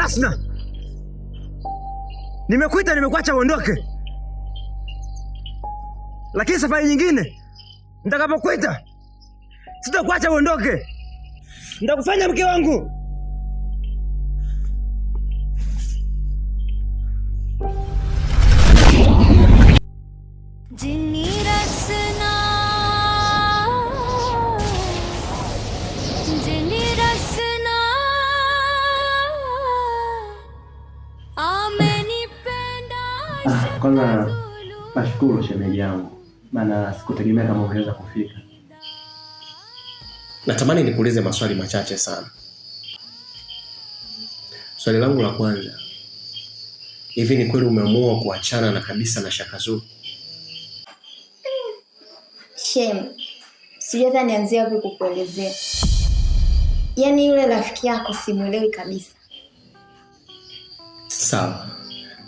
Hasna, nimekuita, nimekuacha uondoke, lakini safari nyingine nitakapokuita sitakuacha uondoke. Nitakufanya mke wangu. Kwanza nashukuru shemeji yangu, maana sikutegemea kama ungeweza kufika. Natamani nikuulize maswali machache sana. Swali langu la kwanza, hivi ni kweli umeamua kuachana na kabisa na Shakazu? Shem, sijui hata nianzie wapi kukuelezea. Yaani yule rafiki yako simuelewi kabisa. Sawa,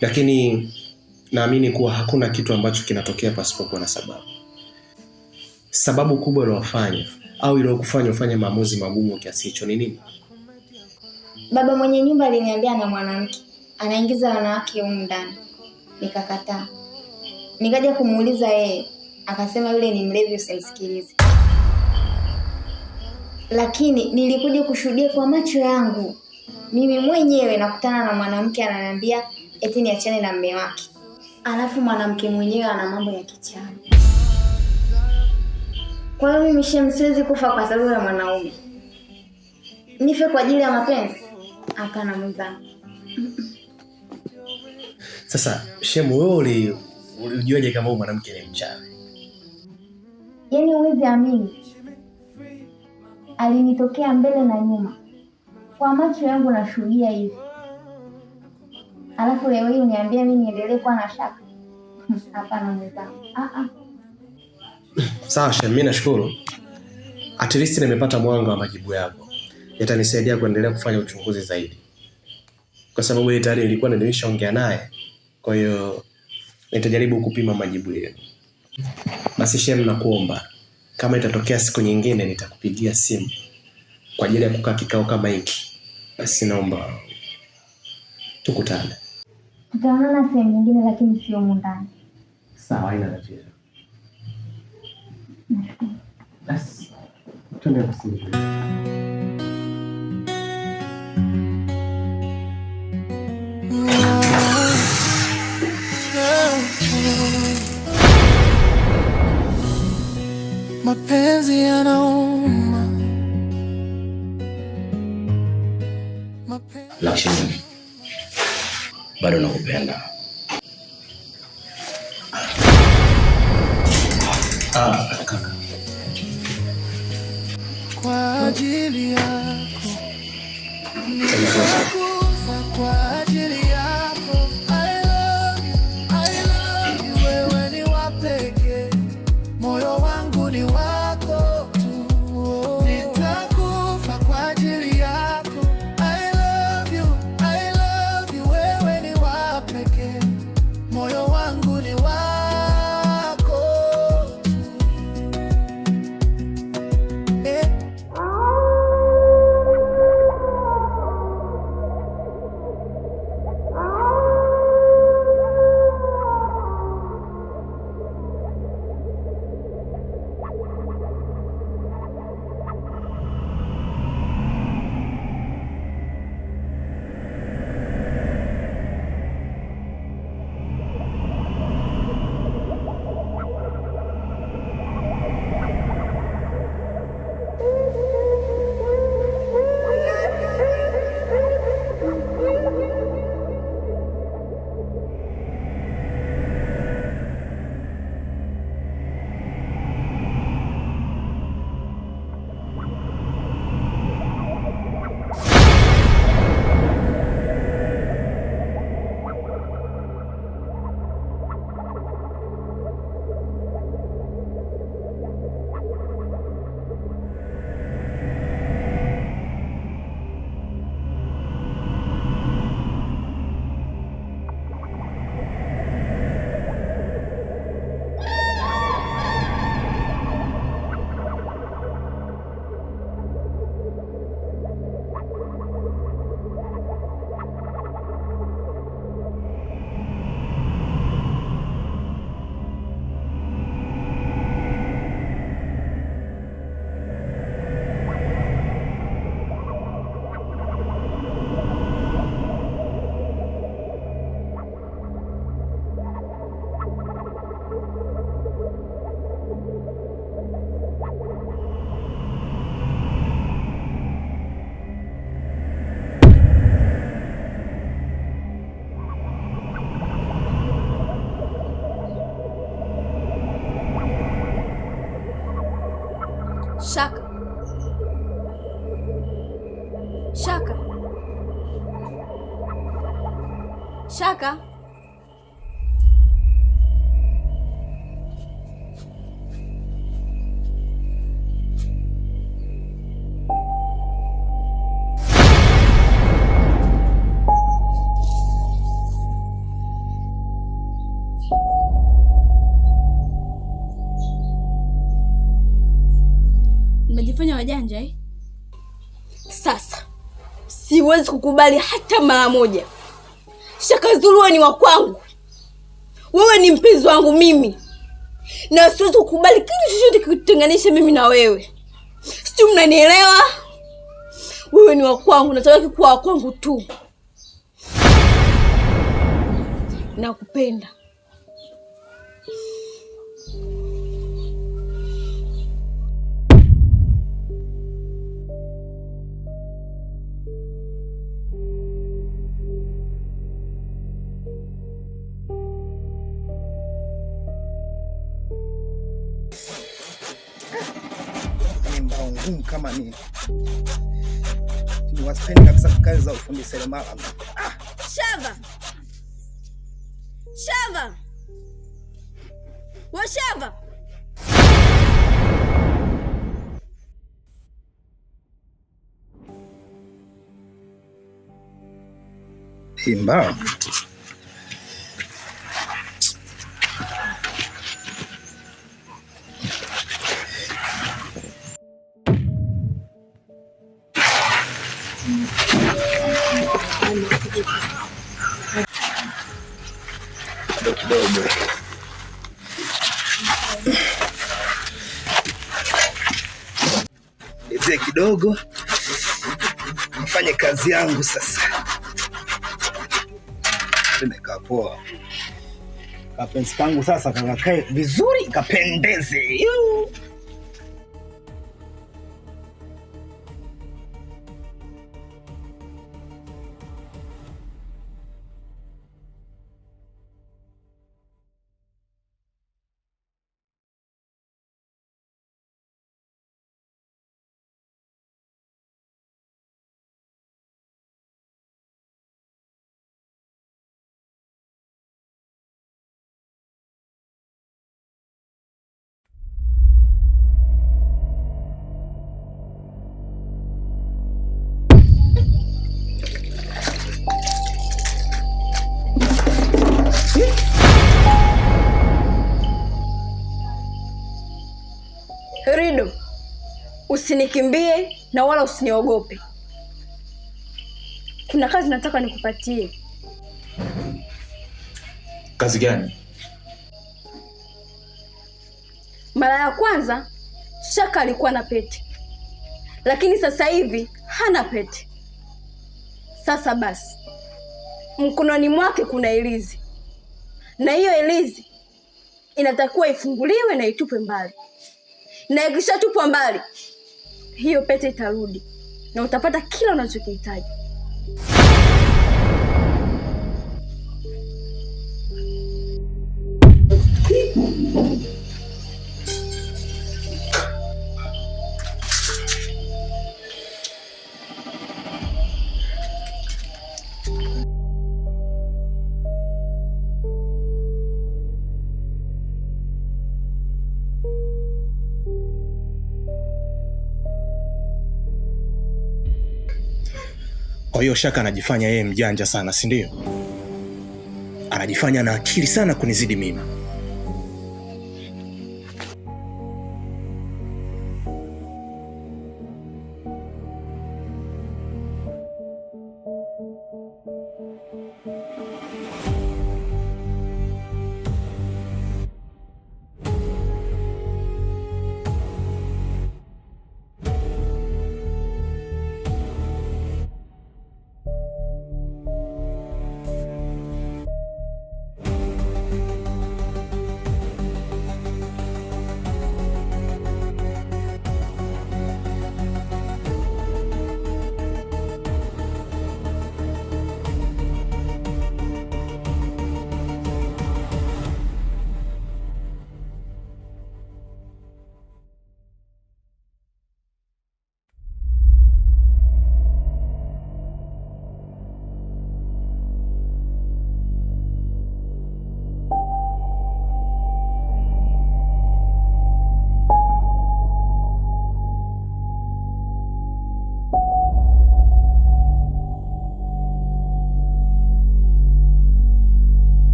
lakini naamini kuwa hakuna kitu ambacho kinatokea pasipokuwa na sababu. Sababu kubwa iliyofanya au iliyokufanya ufanye maamuzi magumu kiasi hicho ni nini? Baba mwenye nyumba aliniambia na mwanamke anaingiza wanawake humu ndani. Nikakataa. Nikaja kumuuliza yeye, akasema yule ni mlevi, usimsikilize. Lakini nilikuja kushuhudia kwa macho yangu. Mimi mwenyewe nakutana na mwanamke ananiambia eti niachane na mume wake. Alafu mwanamke mwenyewe ana mambo ya kichawi. Kwa hiyo mimi Shem, siwezi kufa kwa sababu ya mwanaume. Nife kwa ajili ya mapenzi? Hapana mwenzangu. Sasa Shem, wewe ulijuaje kama huyu mwanamke ni mchawi? Yaani huwezi amini. Alinitokea mbele na nyuma. Kwa macho yangu nashuhudia hivi. Alafu leo hii uniambia mimi niendelee kuwa na shaka? Hapana mwenzangu. Sawa Shem, mimi nashukuru. At least nimepata mwanga wa majibu yako. Yatanisaidia kuendelea kufanya uchunguzi zaidi. Kwa sababu yeye tayari nilikuwa nimeshaongea naye. Kwa hiyo nitajaribu kupima majibu yenu. Basi Shem, nakuomba kama itatokea siku nyingine nitakupigia simu kwa ajili ya kukaa kikao kama hiki. Basi naomba tukutane. Tutaonana sehemu nyingine lakini sio humu ndani. Sawa, haina tatizo. Nashukuru. Basi tuende kusini. Mapenzi yanauma. Lakshmi, bado nakupenda. Kaka. Kwa ajili yako nitakufa, kwa ajili yako. I love you, wewe ni wa pekee. Moyo wangu ni wako tu. Nitakufa kwa ajili yako. I love you, wewe ni wa pekee. Moyo wangu ni wako. Nimejifanya wajanja eh? Sasa siwezi kukubali hata mara moja. Shaka Zulu wewe ni wa kwangu. Wewe ni mpenzi wangu mimi. Na siwezi kukubali kitu chochote kikutenganisha mimi na wewe. Sio, mnanielewa? Wewe ni wa kwangu, nataka kuwa wa kwangu tu. Nakupenda. Ngumu kama nini. Ni wasipendi kabisa kazi za ufundi seremala. Shava! Shava! Wa Shava! Simba. Nize kidogo nifanye kazi yangu sasa. Nimekaa poa. Kapenzi kangu sasa kakae vizuri kapendeze. Rido, usinikimbie na wala usiniogope. Kuna kazi nataka nikupatie. Kazi gani? Mara ya kwanza Shaka alikuwa na pete, lakini sasa hivi hana pete. Sasa basi, mkononi mwake kuna ilizi, na hiyo ilizi inatakiwa ifunguliwe na itupwe mbali. Na ikishatupwa mbali, hiyo pete itarudi na utapata kila unachokihitaji. Kwa hiyo Shaka anajifanya yeye mjanja sana, si ndio? Anajifanya na akili sana kunizidi mimi.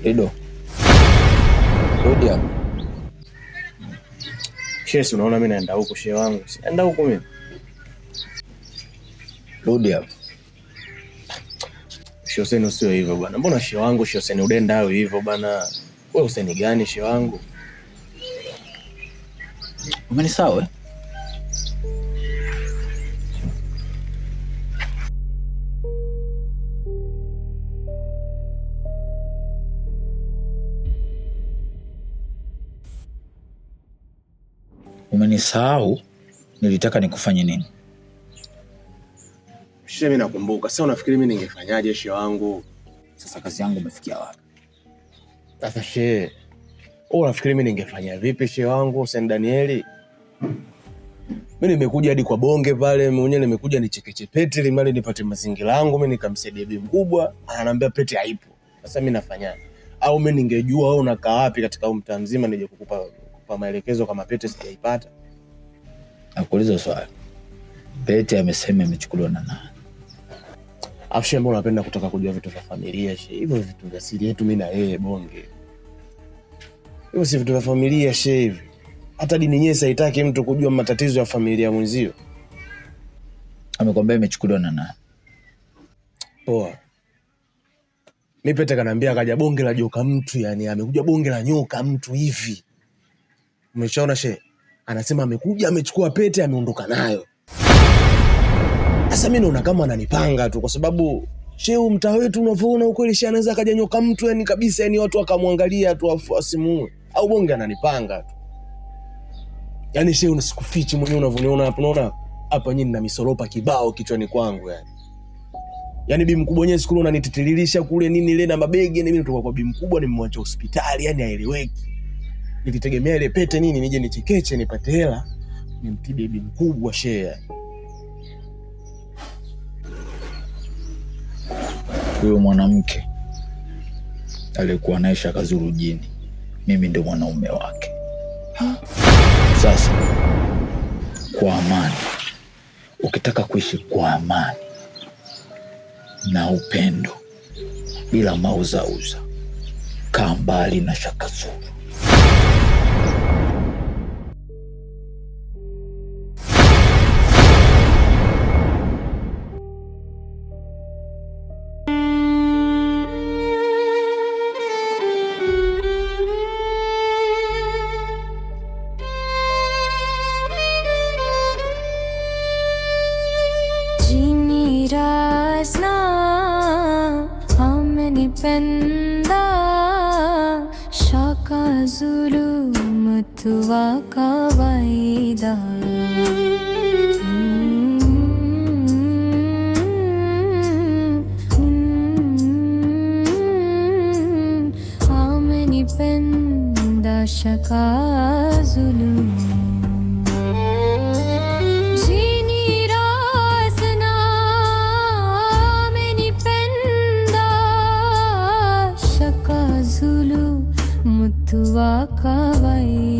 Edo. Rudi hapo. Shehe, unaona mimi naenda huko shehe wangu. Naenda huko mimi. Rudi hapo. Shehe sio hivyo bwana. Mbona shehe wangu shehe udenda hao hivyo bwana? Wewe useni gani shehe wangu? Umenisahau eh? Umenisahau? Nilitaka nikufanye nini? Shehe, mimi nakumbuka. Sasa unafikiri mimi ningefanyaje shehe wangu? Sasa kazi yangu imefikia wapi? Sasa shehe, wewe unafikiri mimi ningefanya vipi shehe wangu Hussein Danieli? Mimi nimekuja hadi kwa bonge pale, mwenyewe nimekuja nichekeche pete ili mali nipate mazingira yangu, mimi nikamsaidia bibi mkubwa, ananiambia pete haipo. Sasa mimi nafanyaje? Au mimi ningejua wewe unakaa wapi katika mtaa mzima nije kukupa maelekezo kama pete sijaipata? Nakuuliza swali. Pete amesema imechukuliwa na nani? Afshe, mbona unapenda kutaka kujua vitu vya familia shehe? Hivyo vitu vya siri yetu mimi na yeye bonge. Hivyo si vitu vya familia shehe hivi. Hata dini yenyewe haitaki mtu kujua matatizo ya familia mwenzio. Amekwambia imechukuliwa na nani? Poa. Mimi pete kanaambia akaja bonge la joka mtu, yani amekuja bonge la nyoka mtu hivi. Umeshaona shehe? Anasema amekuja amechukua pete ameondoka nayo. Sasa mimi naona kama ananipanga tu, kwa sababu shehe mtaa wetu unavyoona ukweli shehe anaweza akaja nyoka mtu yani kabisa, yani watu wakamwangalia tu asimuue. Au bonge ananipanga tu. Yani shehe unasikufichi mwenyewe unavyoniona hapo, unaona hapa nyinyi na misoropa kibao kichwani kwangu yani. Yani bibi mkubwa mwenyewe siku unanititililisha kule nini ile na mabegi, na mimi nitoka kwa bibi mkubwa nimemwacha hospitali yani haeleweki. Nilitegemea ile pete nini nije nichekeche nipate hela nimtibe bibi mkubwa shehe. Huyo mwanamke alikuwa naye Shaka Zulu jini, mimi ndio mwanaume wake. Sasa kwa amani, ukitaka kuishi kwa amani na upendo bila mauzauza, kaa mbali na Shaka Zulu. Shaka Zulu mutwa kawaida amenipenda Shaka Zulu. Shaka Zulu mutwa kawaida.